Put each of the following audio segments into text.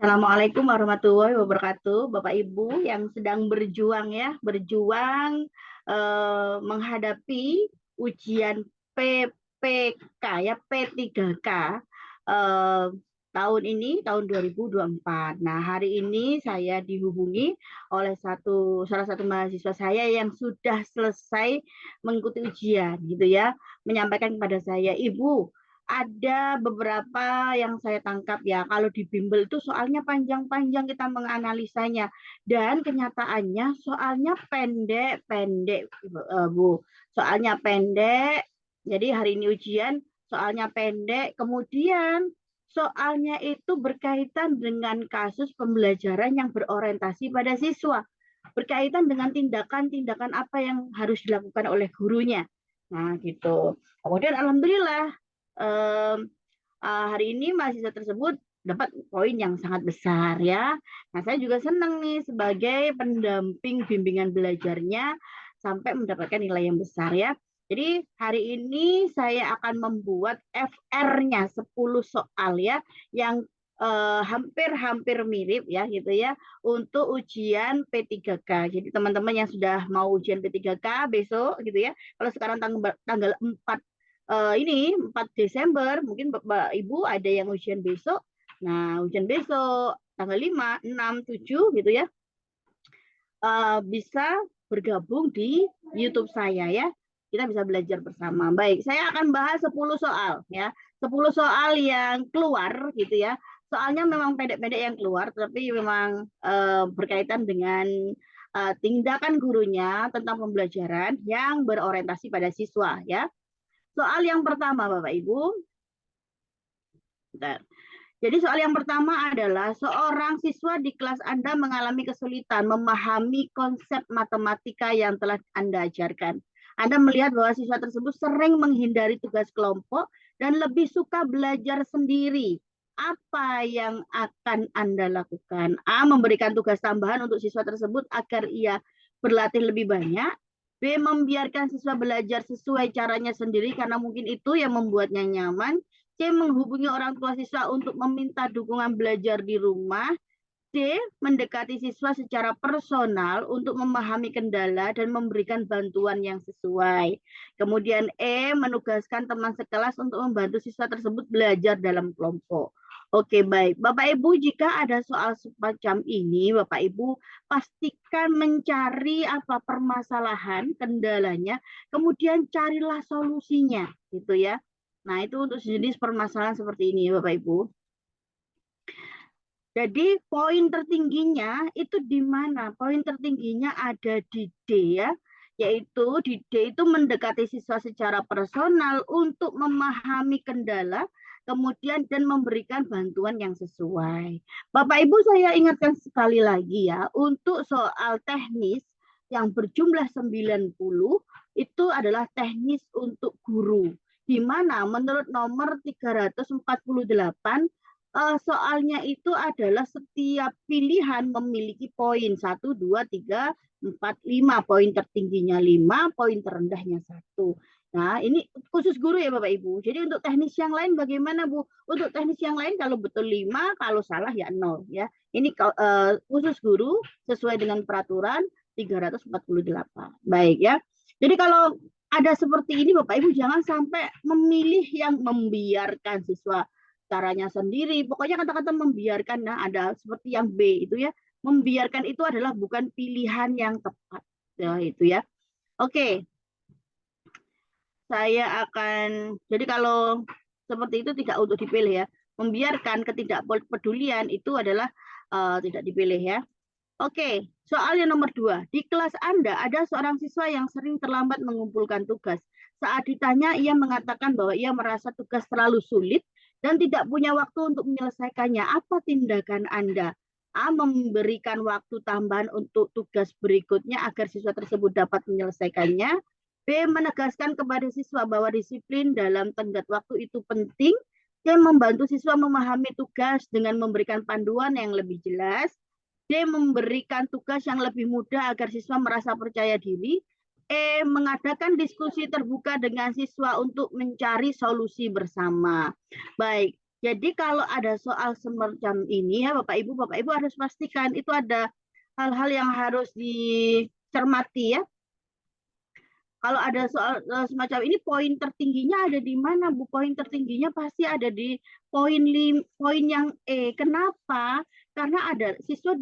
Assalamualaikum warahmatullahi wabarakatuh, Bapak Ibu yang sedang berjuang ya, berjuang menghadapi ujian PPK ya, P3K eh, tahun ini, tahun 2024. Nah, hari ini saya dihubungi oleh salah satu mahasiswa saya yang sudah selesai mengikuti ujian gitu ya, menyampaikan kepada saya, Ibu, ada beberapa yang saya tangkap ya, kalau di bimbel itu soalnya panjang-panjang kita menganalisanya dan kenyataannya soalnya pendek-pendek, Bu. Soalnya pendek. Jadi hari ini ujian soalnya pendek, kemudian soalnya itu berkaitan dengan kasus pembelajaran yang berorientasi pada siswa, berkaitan dengan tindakan-tindakan apa yang harus dilakukan oleh gurunya. Nah, gitu. Kemudian alhamdulillah um, hari ini mahasiswa tersebut dapat poin yang sangat besar ya. Nah, saya juga senang nih sebagai pendamping bimbingan belajarnya sampai mendapatkan nilai yang besar ya. Jadi hari ini saya akan membuat FR-nya 10 soal ya yang hampir-hampir mirip ya gitu ya untuk ujian P3K. Jadi teman-teman yang sudah mau ujian P3K besok gitu ya. Kalau sekarang tanggal 4 ini 4 Desember, mungkin Bapak Ibu ada yang ujian besok. Nah, ujian besok tanggal 5, 6, 7 gitu ya. Bisa bergabung di YouTube saya ya. Kita bisa belajar bersama. Baik, saya akan bahas 10 soal ya. 10 soal yang keluar gitu ya. Soalnya memang pendek-pendek yang keluar, tapi memang berkaitan dengan tindakan gurunya tentang pembelajaran yang berorientasi pada siswa ya. Soal yang pertama, Bapak Ibu. Bentar. Jadi soal yang pertama adalah seorang siswa di kelas Anda mengalami kesulitan memahami konsep matematika yang telah Anda ajarkan. Anda melihat bahwa siswa tersebut sering menghindari tugas kelompok dan lebih suka belajar sendiri. Apa yang akan Anda lakukan? A. Memberikan tugas tambahan untuk siswa tersebut agar ia berlatih lebih banyak. B. Membiarkan siswa belajar sesuai caranya sendiri karena mungkin itu yang membuatnya nyaman. C. Menghubungi orang tua siswa untuk meminta dukungan belajar di rumah. D. Mendekati siswa secara personal untuk memahami kendala dan memberikan bantuan yang sesuai. Kemudian E. Menugaskan teman sekelas untuk membantu siswa tersebut belajar dalam kelompok. Oke, baik. Bapak Ibu, jika ada soal semacam ini, Bapak Ibu pastikan mencari apa permasalahan, kendalanya, kemudian carilah solusinya, gitu ya. Nah, itu untuk jenis permasalahan seperti ini, Bapak Ibu. Jadi poin tertingginya itu di mana? Poin tertingginya ada di D ya, yaitu di D itu mendekati siswa secara personal untuk memahami kendala, kemudian dan memberikan bantuan yang sesuai. Bapak Ibu saya ingatkan sekali lagi ya, untuk soal teknis yang berjumlah 90 itu adalah teknis untuk guru. Di mana menurut nomor 348 soalnya itu adalah setiap pilihan memiliki poin 1, 2, 3, 4, 5. Poin tertingginya 5, poin terendahnya 1. Nah, ini khusus guru ya Bapak Ibu. Jadi untuk teknis yang lain bagaimana Bu? Untuk teknis yang lain kalau betul 5, kalau salah ya 0 ya. Ini khusus guru sesuai dengan peraturan 348. Baik ya. Jadi kalau ada seperti ini Bapak Ibu jangan sampai memilih yang membiarkan siswa caranya sendiri. Pokoknya kata-kata membiarkan, nah ada seperti yang B itu ya. Membiarkan itu adalah bukan pilihan yang tepat. Ya, itu ya. Oke, saya akan, jadi kalau seperti itu tidak untuk dipilih ya. Membiarkan ketidakpedulian itu adalah tidak dipilih ya. Oke, soal yang nomor 2. Di kelas Anda ada seorang siswa yang sering terlambat mengumpulkan tugas. Saat ditanya, ia mengatakan bahwa ia merasa tugas terlalu sulit dan tidak punya waktu untuk menyelesaikannya. Apa tindakan Anda? A. Memberikan waktu tambahan untuk tugas berikutnya agar siswa tersebut dapat menyelesaikannya. B. Menegaskan kepada siswa bahwa disiplin dalam tenggat waktu itu penting. C. Membantu siswa memahami tugas dengan memberikan panduan yang lebih jelas. D. Memberikan tugas yang lebih mudah agar siswa merasa percaya diri. E. Mengadakan diskusi terbuka dengan siswa untuk mencari solusi bersama. Baik, Jadi kalau ada soal semacam ini ya Bapak Ibu harus pastikan itu ada hal-hal yang harus dicermati ya. Kalau ada soal semacam ini, poin tertingginya ada di mana, Bu? Poin tertingginya pasti ada di poin yang E. Kenapa? Karena ada siswa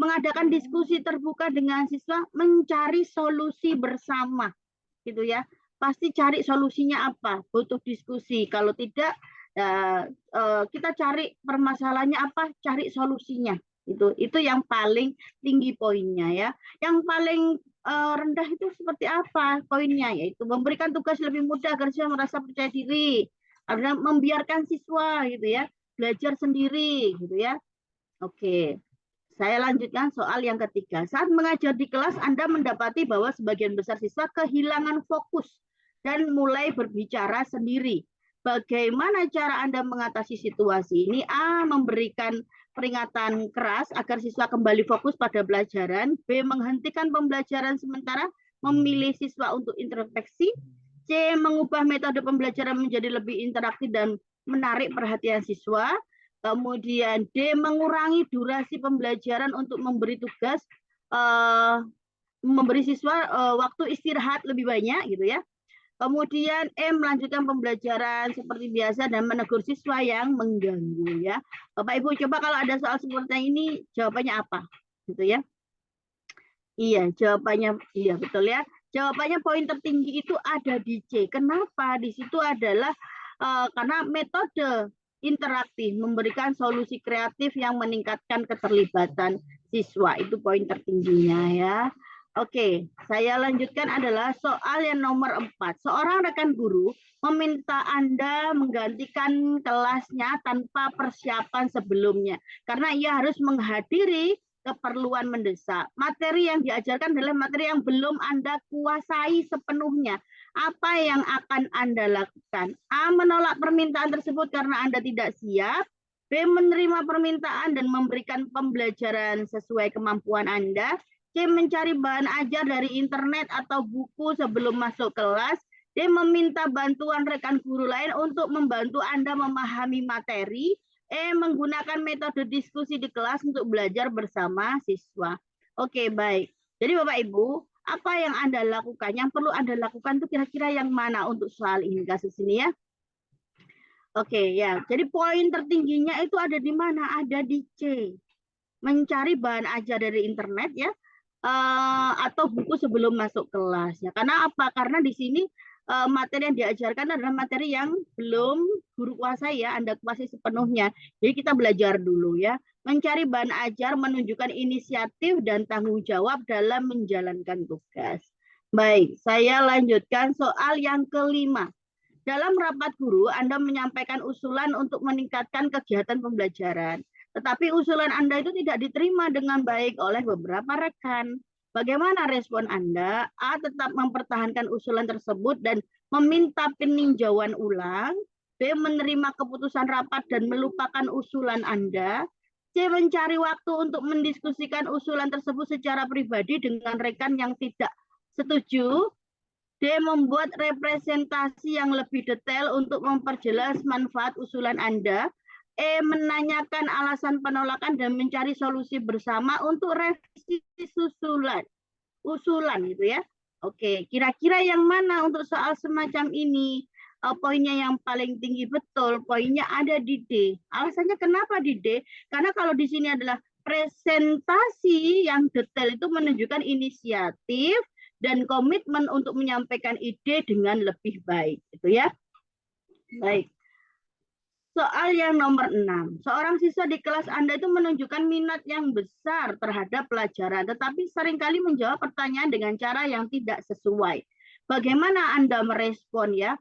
mengadakan diskusi terbuka dengan siswa mencari solusi bersama, gitu ya. Pasti cari solusinya apa? Butuh diskusi. Kalau tidak, kita cari permasalahannya apa, cari solusinya. Itu yang paling tinggi poinnya ya. Yang paling rendah itu seperti apa poinnya, yaitu memberikan tugas lebih mudah agar siswa merasa percaya diri, karena membiarkan siswa gitu ya belajar sendiri gitu ya. Oke, saya lanjutkan soal yang ketiga. Saat mengajar di kelas, Anda mendapati bahwa sebagian besar siswa kehilangan fokus dan mulai berbicara sendiri. Bagaimana cara Anda mengatasi situasi ini? A. Memberikan peringatan keras agar siswa kembali fokus pada pelajaran. B. Menghentikan pembelajaran sementara, memilih siswa untuk introspeksi. C. Mengubah metode pembelajaran menjadi lebih interaktif dan menarik perhatian siswa. Kemudian D. Mengurangi durasi pembelajaran untuk memberi tugas, memberi siswa waktu istirahat lebih banyak gitu ya. Kemudian E. Melanjutkan pembelajaran seperti biasa dan menegur siswa yang mengganggu ya. Bapak Ibu coba kalau ada soal seperti ini jawabannya apa gitu ya. Iya, jawabannya iya betul ya. Jawabannya poin tertinggi itu ada di C. Kenapa? Di situ adalah karena metode interaktif, memberikan solusi kreatif yang meningkatkan keterlibatan siswa. Itu poin tertingginya ya. Oke, saya lanjutkan adalah soal yang nomor 4. Seorang rekan guru meminta Anda menggantikan kelasnya tanpa persiapan sebelumnya. Karena ia harus menghadiri keperluan mendesak. Materi yang diajarkan adalah materi yang belum Anda kuasai sepenuhnya. Apa yang akan Anda lakukan? A. Menolak permintaan tersebut karena Anda tidak siap. B. Menerima permintaan dan memberikan pembelajaran sesuai kemampuan Anda. C. Mencari bahan ajar dari internet atau buku sebelum masuk kelas. D. Meminta bantuan rekan guru lain untuk membantu Anda memahami materi. E. Menggunakan metode diskusi di kelas untuk belajar bersama siswa. Oke, baik. Jadi Bapak Ibu, apa yang Anda lakukan? Yang perlu Anda lakukan itu kira-kira yang mana untuk soal ini, kasus ini ya? Oke, ya. Jadi poin tertingginya itu ada di mana? Ada di C. Mencari bahan ajar dari internet ya, atau buku sebelum masuk kelas ya. Karena apa? Karena di sini materi yang diajarkan adalah materi yang belum guru kuasai ya, Anda kuasai sepenuhnya. Jadi kita belajar dulu ya. Mencari bahan ajar, menunjukkan inisiatif dan tanggung jawab dalam menjalankan tugas. Baik, saya lanjutkan soal yang kelima. Dalam rapat guru, Anda menyampaikan usulan untuk meningkatkan kegiatan pembelajaran. Tetapi usulan Anda itu tidak diterima dengan baik oleh beberapa rekan. Bagaimana respon Anda? A. Tetap mempertahankan usulan tersebut dan meminta peninjauan ulang. B. Menerima keputusan rapat dan melupakan usulan Anda. C. Mencari waktu untuk mendiskusikan usulan tersebut secara pribadi dengan rekan yang tidak setuju. D. Membuat representasi yang lebih detail untuk memperjelas manfaat usulan Anda. E. Menanyakan alasan penolakan dan mencari solusi bersama untuk revisi usulan gitu ya. Oke, kira-kira yang mana untuk soal semacam ini? Poinnya yang paling tinggi betul, poinnya ada di D. Alasannya kenapa di D? Karena kalau di sini adalah presentasi yang detail itu menunjukkan inisiatif dan komitmen untuk menyampaikan ide dengan lebih baik, gitu ya. Baik. Soal yang nomor 6. Seorang siswa di kelas Anda itu menunjukkan minat yang besar terhadap pelajaran, tetapi seringkali menjawab pertanyaan dengan cara yang tidak sesuai. Bagaimana Anda merespon ya?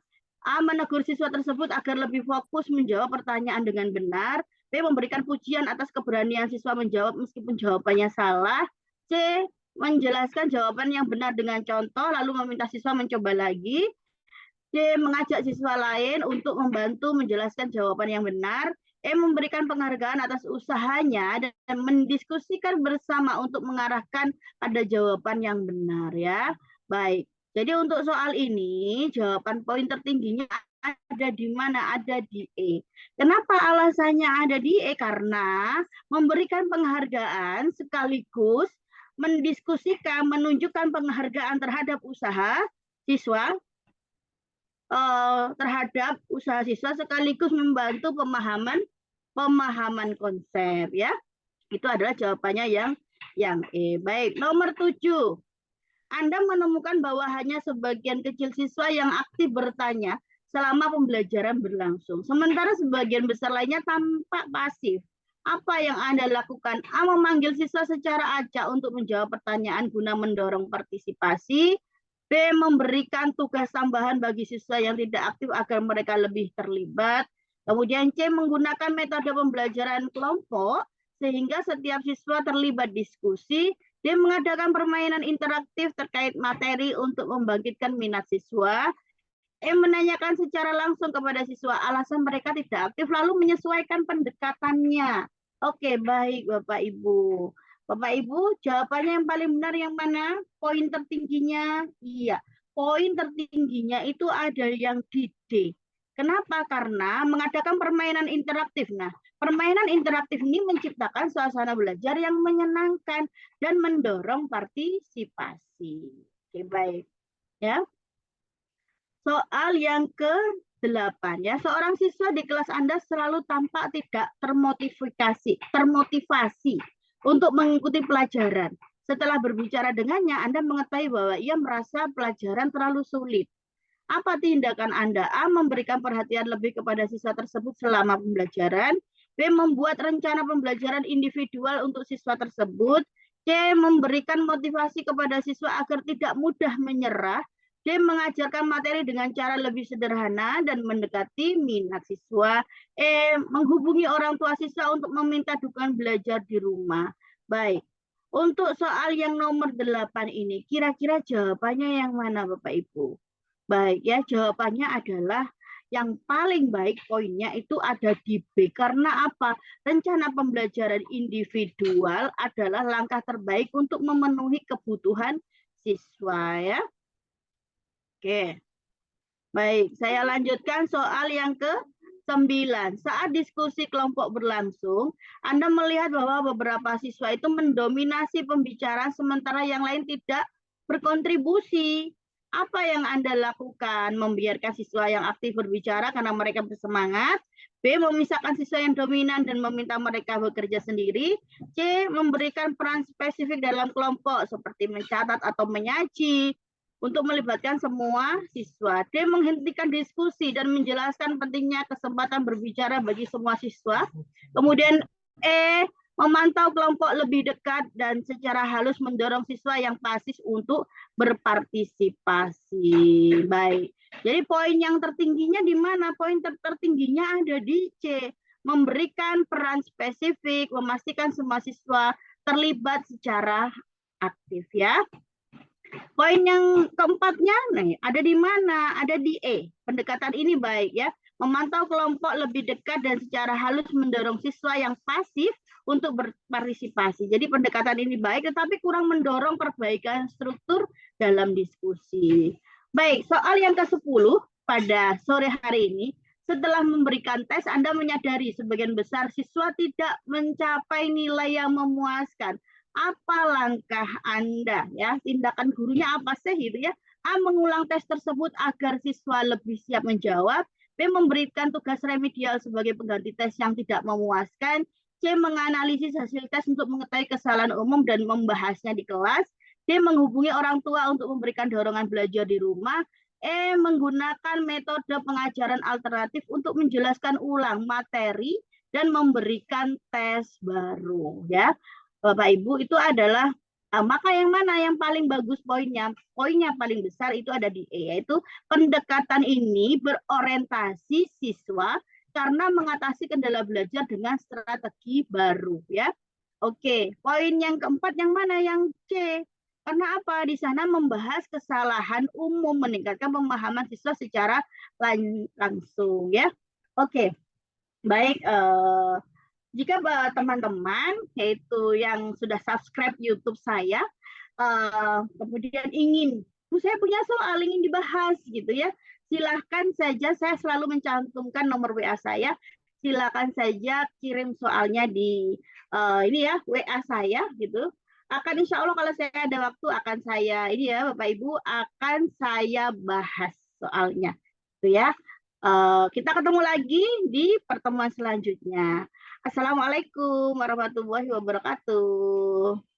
A. Menegur siswa tersebut agar lebih fokus menjawab pertanyaan dengan benar. B. Memberikan pujian atas keberanian siswa menjawab meskipun jawabannya salah. C. Menjelaskan jawaban yang benar dengan contoh, lalu meminta siswa mencoba lagi. D. Mengajak siswa lain untuk membantu menjelaskan jawaban yang benar. E. Memberikan penghargaan atas usahanya dan mendiskusikan bersama untuk mengarahkan pada jawaban yang benar ya. Baik. Jadi untuk soal ini jawaban poin tertingginya ada di mana? Ada di E. Kenapa alasannya ada di E? Karena memberikan penghargaan sekaligus mendiskusikan, menunjukkan penghargaan terhadap usaha siswa, terhadap usaha siswa sekaligus membantu pemahaman konsep, ya. Itu adalah jawabannya yang E. Baik, nomor 7. Anda menemukan bahwa hanya sebagian kecil siswa yang aktif bertanya selama pembelajaran berlangsung. Sementara sebagian besar lainnya tampak pasif. Apa yang Anda lakukan? A. Memanggil siswa secara acak untuk menjawab pertanyaan guna mendorong partisipasi. B. Memberikan tugas tambahan bagi siswa yang tidak aktif agar mereka lebih terlibat. Kemudian C. Menggunakan metode pembelajaran kelompok sehingga setiap siswa terlibat diskusi. Dia mengadakan permainan interaktif terkait materi untuk membangkitkan minat siswa. Menanyakan secara langsung kepada siswa alasan mereka tidak aktif, lalu menyesuaikan pendekatannya. Oke, baik Bapak Ibu. Bapak Ibu, jawabannya yang paling benar yang mana? Poin tertingginya? Iya, poin tertingginya itu ada yang di D. Kenapa? Karena mengadakan permainan interaktif. Nah, permainan interaktif ini menciptakan suasana belajar yang menyenangkan dan mendorong partisipasi. Oke, baik. Ya. Soal yang ke-8 ya. Seorang siswa di kelas Anda selalu tampak tidak termotivasi untuk mengikuti pelajaran. Setelah berbicara dengannya, Anda mengetahui bahwa ia merasa pelajaran terlalu sulit. Apa tindakan Anda? A. Memberikan perhatian lebih kepada siswa tersebut selama pembelajaran. B. Membuat rencana pembelajaran individual untuk siswa tersebut. C. Memberikan motivasi kepada siswa agar tidak mudah menyerah. D. Mengajarkan materi dengan cara lebih sederhana dan mendekati minat siswa. E. Menghubungi orang tua siswa untuk meminta dukungan belajar di rumah. Baik. Untuk soal yang nomor 8 ini, kira-kira jawabannya yang mana Bapak Ibu? Baik ya, jawabannya adalah yang paling baik poinnya itu ada di B. Karena apa? Rencana pembelajaran individual adalah langkah terbaik untuk memenuhi kebutuhan siswa ya. Oke. Baik, saya lanjutkan soal yang ke-9. Saat diskusi kelompok berlangsung, Anda melihat bahwa beberapa siswa itu mendominasi pembicaraan sementara yang lain tidak berkontribusi. Apa yang Anda lakukan? Membiarkan siswa yang aktif berbicara karena mereka bersemangat. B. Memisahkan siswa yang dominan dan meminta mereka bekerja sendiri. C. Memberikan peran spesifik dalam kelompok seperti mencatat atau menyaji untuk melibatkan semua siswa. D. Menghentikan diskusi dan menjelaskan pentingnya kesempatan berbicara bagi semua siswa. Kemudian E. Memantau kelompok lebih dekat dan secara halus mendorong siswa yang pasif untuk berpartisipasi. Baik. Jadi poin yang tertingginya di mana? Poin tertingginya ada di C. Memberikan peran spesifik, memastikan semua siswa terlibat secara aktif ya. Poin yang keempatnya, ada di mana? Ada di E. Pendekatan ini baik ya. Memantau kelompok lebih dekat dan secara halus mendorong siswa yang pasif untuk berpartisipasi. Jadi pendekatan ini baik, tetapi kurang mendorong perbaikan struktur dalam diskusi. Baik, soal yang ke-10 pada sore hari ini, setelah memberikan tes, Anda menyadari sebagian besar siswa tidak mencapai nilai yang memuaskan. Apa langkah Anda ya, tindakan gurunya apa sih gitu ya? A. Mengulang tes tersebut agar siswa lebih siap menjawab. B. Memberikan tugas remedial sebagai pengganti tes yang tidak memuaskan. C. Menganalisis hasil tes untuk mengetahui kesalahan umum dan membahasnya di kelas. D. Menghubungi orang tua untuk memberikan dorongan belajar di rumah. E. Menggunakan metode pengajaran alternatif untuk menjelaskan ulang materi dan memberikan tes baru ya. Bapak Ibu, itu adalah maka yang mana yang paling bagus poinnya? Poinnya paling besar itu ada di E, yaitu pendekatan ini berorientasi siswa karena mengatasi kendala belajar dengan strategi baru ya. Oke, poin yang keempat yang mana? Yang C. Karena apa? Di sana membahas kesalahan umum, meningkatkan pemahaman siswa secara langsung ya. Oke, baik. Jika teman-teman yaitu yang sudah subscribe YouTube saya, kemudian ingin, saya punya soal ingin dibahas gitu ya, silahkan saja, saya selalu mencantumkan nomor WA saya. Silakan saja kirim soalnya di ini ya WA saya gitu. Akan insya Allah kalau saya ada waktu akan saya ini ya Bapak Ibu akan saya bahas soalnya, itu ya. Kita ketemu lagi di pertemuan selanjutnya. Assalamualaikum warahmatullahi wabarakatuh.